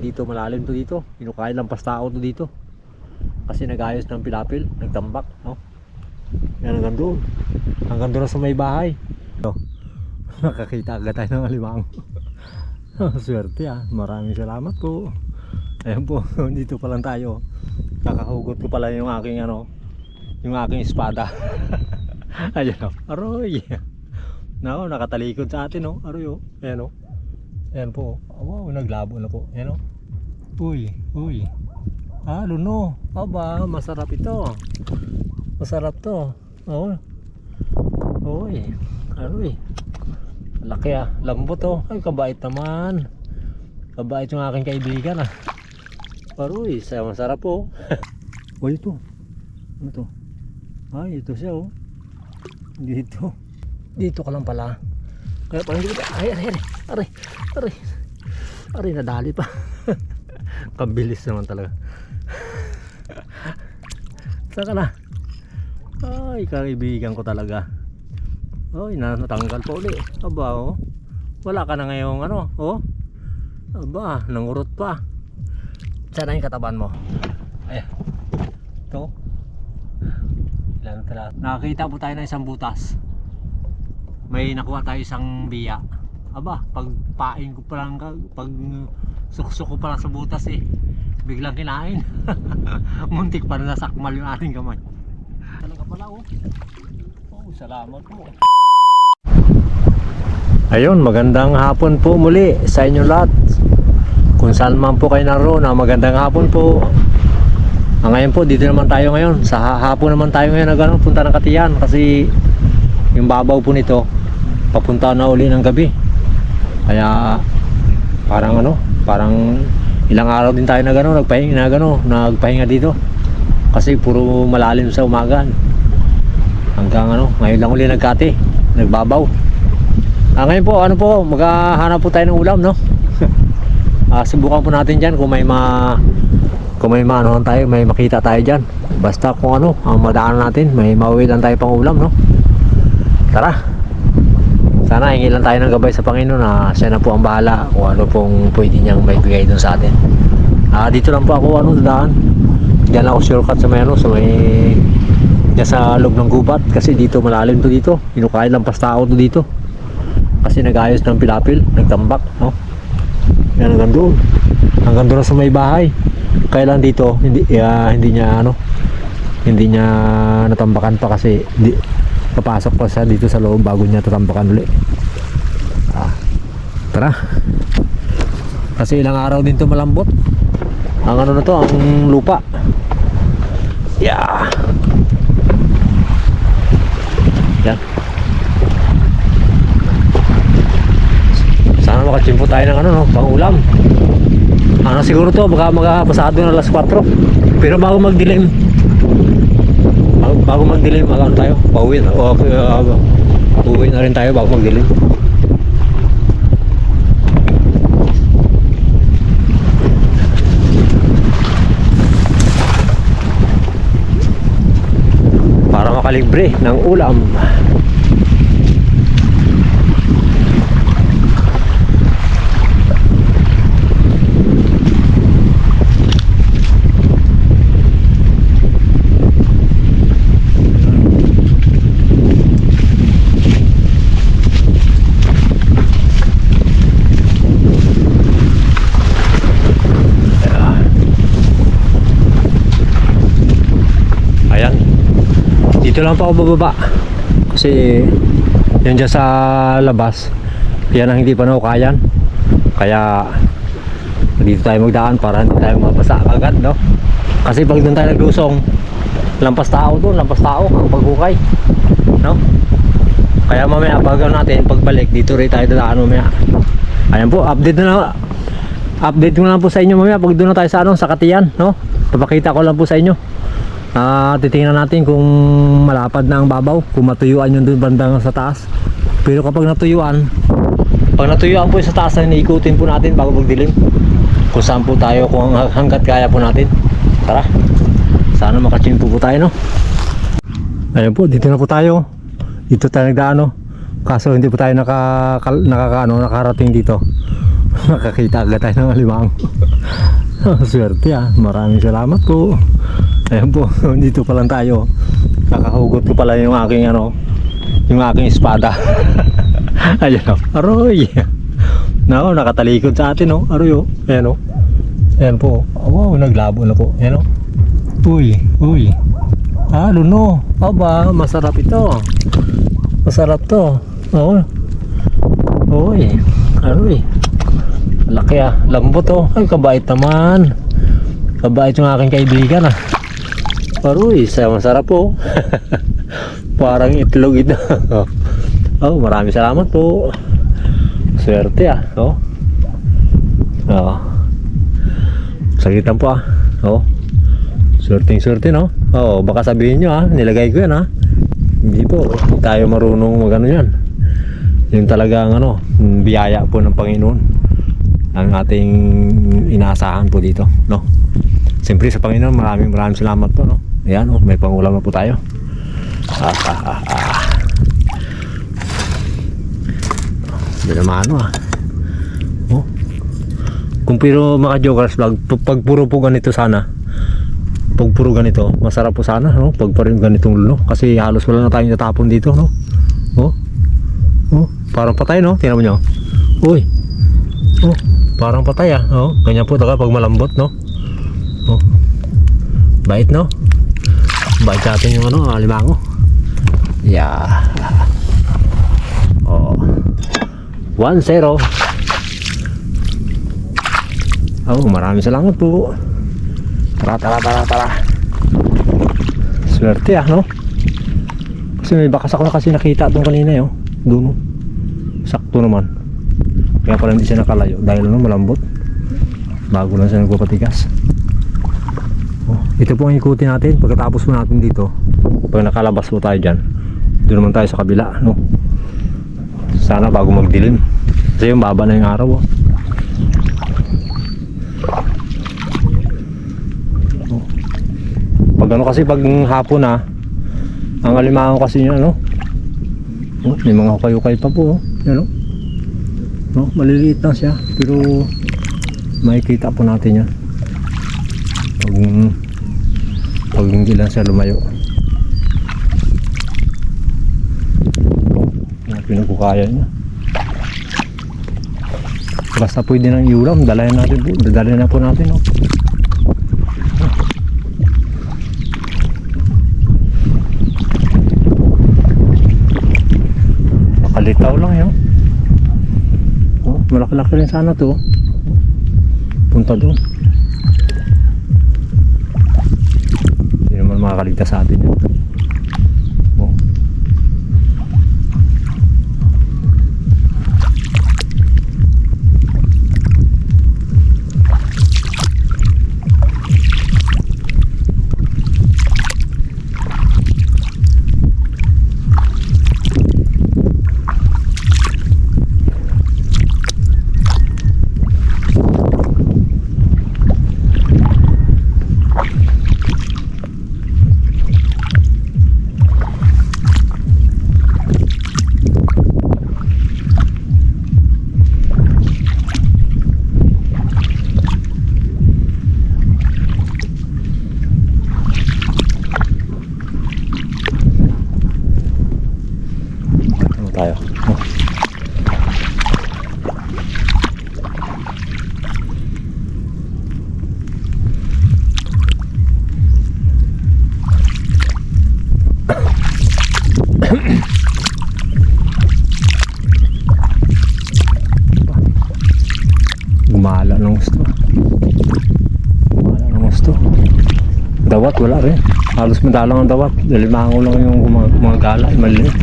Dito malalim to dito. Kinukain lang pastao to dito. Kasi nagayos ng pilapil, nagtambak, no? Yan hanggang doon. Hanggang doon sa may bahay. So, nakakita agad tayo ng alimango. Swerte ah. Maraming salamat po. Ayan po, dito pa lang tayo. Kakahugot ko pala yung aking yung aking espada. Ayan o, aroy. No, nakatalikod sa atin o, aroy o. Ayan o. Ayan po. Wow, naglabo na po. Ayan o. Uy, uy. Ah, luno. Aba, masarap ito. Masarap to. Oh. Uy. Aroy. Laki ah. Lambot oh. Ay, kabait naman. Kabait yung aking kaibigan ah. Aroy, masarap po. Uy, ito. Ano to? Ay, ito siya oh. Dito. Dito ka lang pala. Kaya parang dito. Ay, aray, nadali pa. Kabilis naman talaga. Saan ka na? Ay, kaibigan ko talaga. Ay, natanggal pa uli. Aba, oh. Wala ka na ngayong oh. Aba, nangurot pa. Saan na yung kataban mo? Ay, ito. Ilan tala. Nakakita po tayo ng isang butas. May nakuha tayo isang biya. Aba, pagpain ko pa lang, pag suksok ko pa lang sa butas biglang kinain. Muntik pa na nasakmal yung ating kamay. Talaga pala oh. Oh, salamat po. Ayun, magandang hapon po muli sa inyo lahat. Kung saan man po kayo naroon, magandang hapon po. Ngayon po, dito naman tayo ngayon. Sa hapon naman tayo ngayon punta ng Katiyan. Kasi yung babaw po nito papunta na uli ng gabi. Kaya parang ilang araw din tayo nagpahinga dito. Kasi puro malalim sa umaga. Hanggang ngayon lang uli nagbabaw. Ngayon po, maghahanap po tayo ng ulam, no? Subukan po natin diyan kung may tayo, may makita tayo diyan. Basta kung ang madaanan natin, may mauwi lang tayo pang ulam, no? Tara. Sana hingi lang tayo ng gabay sa Panginoon na siya na po ang bahala kung ano pong pwede niyang maibigay dun sa atin. Dito lang po ako dadaan. Diyan ako shortcut sa may diyan sa loob ng gubat kasi dito malalim to dito. Kinukain lang pastao to dito. Kasi nagayos ng pilapil, nagtambak, no? Yan hanggang doon. Hanggang doon sa may bahay. Kaya lang dito hindi niya natambakan pa kasi papasok pa siya dito sa loob bago niya tatambakan ulit. Tara. Kasi ilang araw din to malambot. Ang na to, ang lupa. Yeah. Yan. Sana makachimpo tayo ng pang-ulam. Siguro to baka pasado na alas 4. Pero bago magdilim tayo. Uuwi na rin tayo bago magdilim. Para makalibre ng ulam. Dito lang pa ako bababa kasi yun dyan sa labas yan ang hindi pa naukayan, kaya dito tayo magdaan para hindi tayo mabasa agad, no? Kasi pag doon tayo naglusong lampas tao ang paghukay, no? Kaya mamaya pag natin pagbalik dito rin tayo dadaan mamaya. Ayan po, update ko na lang po sa inyo mamaya pag doon na tayo sa Katiyan, no? Papakita ko lang po sa inyo. Titingnan natin kung malapad na ang babaw, kung matuyuan yung doon bandang sa taas. Pero kapag natuyuan po sa taas, na iniikutin po natin bago magdilim kung saan po tayo, kung hanggat kaya po natin. Tara, sana makachimpo po tayo, no? Ayun po, dito na po tayo. Dito tayo nagdaan, no? Kaso hindi po tayo nakarating dito. Makakita agad tayo ng alimango. Swerte maraming salamat po. Ayan po, dito pa lang tayo. Kakahugot ko pala yung aking yung aking espada. Ayan aroy. Nako, nakatalikod sa atin aroy ayan ayan po. Wow, naglabo na po. Ayan uy. Luno. Aba, masarap ito. Masarap to. Uy. Aroy. Laki lambot ay kabait naman. Kabait yung aking kaibigan Aroy, masarap po. Parang itlog ito. Maraming salamat po. Swerte Sagitan po Swerte no. Baka sabihin nyo nilagay ko yan Hindi po, hindi tayo marunong magano yan. Yung talagang biyaya po ng Panginoon ang ating inaasahan po dito no. Siyempre sa Panginoon maraming salamat po no. Ayan may pangulam na po tayo. Binamano Kung pero mga Jokers Vlog, pag puro po ganito sana, pag puro ganito masarap po sana no. Pag pa rin ganitong luno, kasi halos wala na tayong natapon dito no. Parang patay no, tingnan mo nyo. Uy. Parang patay ganyan po talaga pag malambot no. Bait no. Bait sa atin yung alimango. Yeah. 1-0. Maraming salamat po. Tara. Swerte no. Kasi may bakas ako na kasi nakita doon kanina doon sakto naman. Kaya pala hindi siya nakalayo dahil malambot. Bago lang siya nagpapatigas. Ito po ang ikutin natin. Pagkatapos po natin dito, pag nakalabas po tayo dyan, doon naman tayo sa kabila no. Sana bago magdilim kasi yung baba na yung araw Pag kasi pag hapon ang alimango kasi niya may mga hukay-hukay pa po yan maliliit lang siya pero makikita po natin yan pag hindi lang siya lumayo. Pinagkukaya niya. Basta pwede nang iulam, dalayan na po natin Nakalitaw lang malaki-laki rin sana to. Punta doon. Hindi naman makakaligtas sa atin yun. Tayo. Gumala ng gusto. Dawat wala rin. Halos madalang ang dawat. Limango lang yung mga gala, maliit.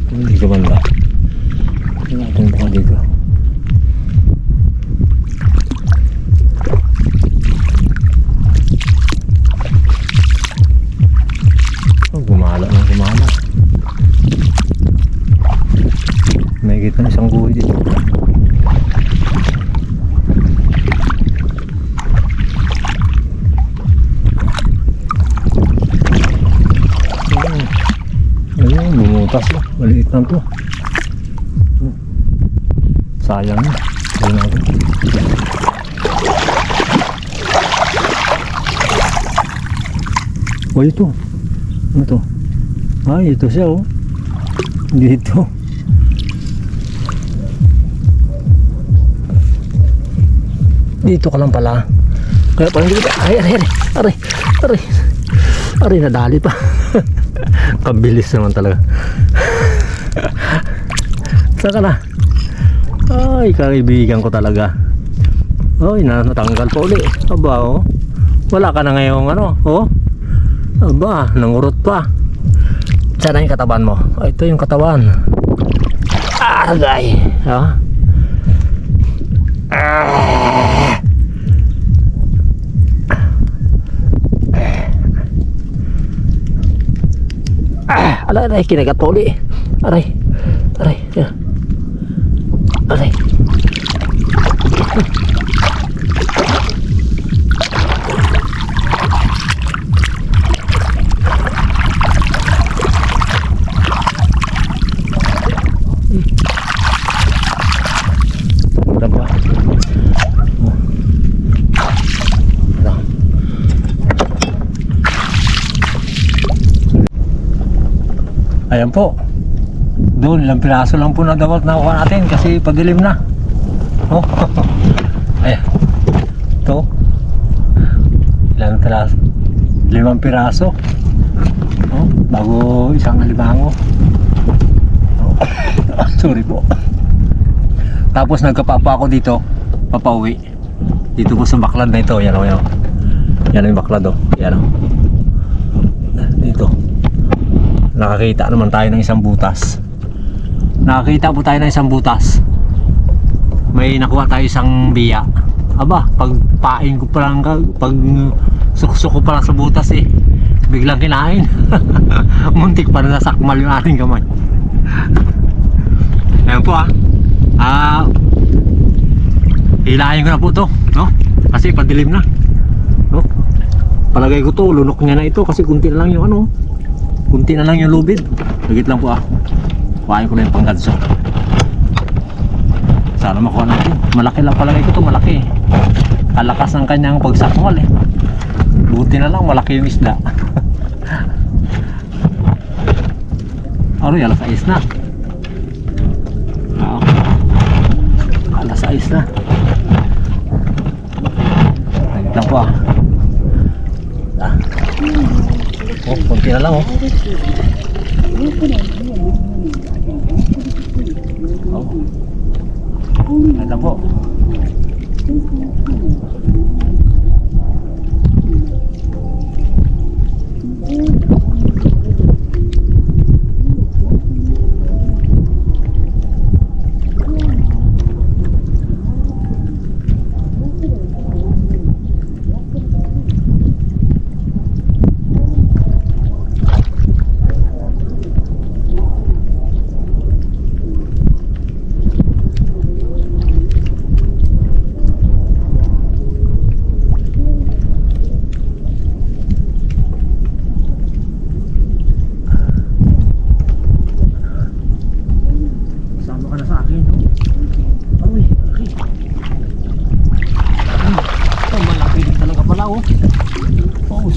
Hindi gumanda. Hindi natin baka dito. Gumala. May kita na isang guhit dito. Ayun, bumutas maliit lang to. Sayang yun. Ayun natin. Oh, ito. Ano to? Ay, ito siya oh. Dito. Dito ka lang pala. Kaya parang dito. Ay, aray, nadali pa. Kabilis naman talaga. Saan ka na? Ay, kaibigan ko talaga. Ay, natanggal pa uli. Aba, oh. Wala ka na ngayong ano, oh. Aba, nangurot pa. Saan na yung katawan mo? Oh, ito yung katawan. Agay. Ha? Aray, kinagat pa uli. Aray. Ayan po. Doon, ilang piraso lang po na dapat nakuha natin kasi padilim na. Oh. Ayan. Ito. Ilang piraso? 5 piraso. Oh, bago isang alimango. Oh. Sorry po. Tapos nagkapapa ako dito, papauwi. Dito po sa baklad na ito. Yan o, yan o. Yan yung baklad o. Yan o. Dito. Nakakita naman tayo ng isang butas. Nakakita po tayo ng isang butas. May nakuha tayo isang biya. Aba, pagpain ko pa lang, pag suksok ko pa lang sa butas eh, biglang kinain. Muntik pa na nasakmal yung ating kamay. Ayan po hilahin ko na po to, no? Kasi padilim na, no? Palagay ko to, lunok niya na ito kasi kunti na lang yung ano, kunti na lang yung lubid. Higit lang po kuhain ko na yung pangganso. Sana makuha natin. Malaki lang palagay ko to, malaki. Kalakas ng kanyang pagsakmal eh. Buti na lang malaki yung isda. Aroy, alas 6 na. Alas 6 na. Higit lang po oh, kunti na lang oh. Ganda po.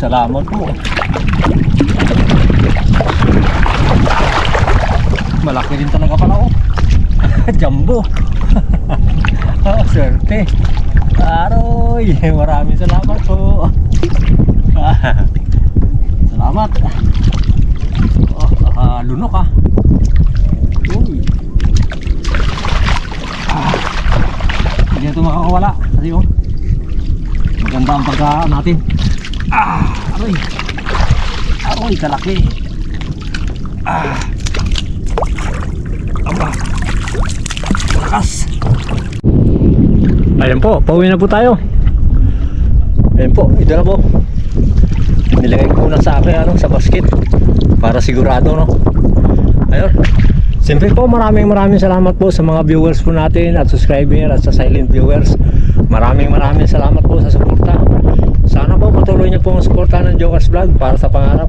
Salamat po. Malaki din talaga pala oh. Jumbo. Oh, swerte. Aroy, maraming salamat po. Salamat. Lunok Uy. Hindi na ito makakawala kasi oh, maganda ang pagkaan natin. Aroy. Aroy, kalaki. Aba. Lakas. Ayan po, pauwi na po tayo. Ayan po, ito na po. Nilagay ko na sa akin sa basket para sigurado no. Ayun. Siyempre po, maraming salamat po sa mga viewers po natin at subscriber at sa silent viewers. Maraming salamat po sa suporta. Sana po patuloy niyo pong suportahan ng Jokers Vlog para sa pangarap.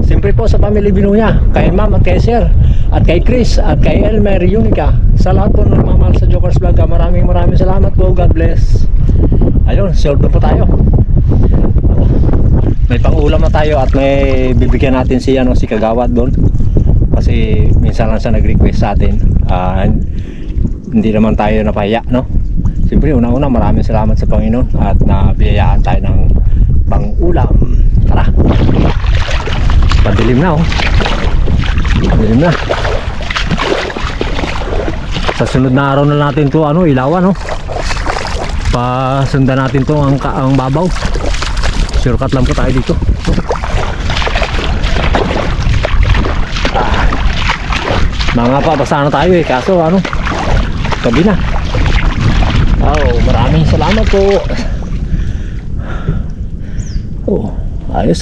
Siyempre po sa Family Binuya, kay Ma'am at kay Sir, at kay Chris, at kay Elmer, Unica. Sa lahat po ng mamahal sa Jokers Vlog, maraming salamat po. God bless. Ayun, solve na po tayo. May pang-ulam na tayo at may bibigyan natin si Kagawad doon. Kasi minsan lang siya nag-request sa atin. Hindi naman tayo napahiya, no? Siyempre, una-una maraming salamat sa Panginoon at nabiyayaan tayo ng pang-ulam. Tara. Padilim na, oh. Padilim na. Sa sunod na araw na natin to ilawan, no? Pasundan natin to ang babaw. Shortcut lang po tayo dito. Mga pa, basta na tayo kaso gabi na. Maraming salamat po. Ayos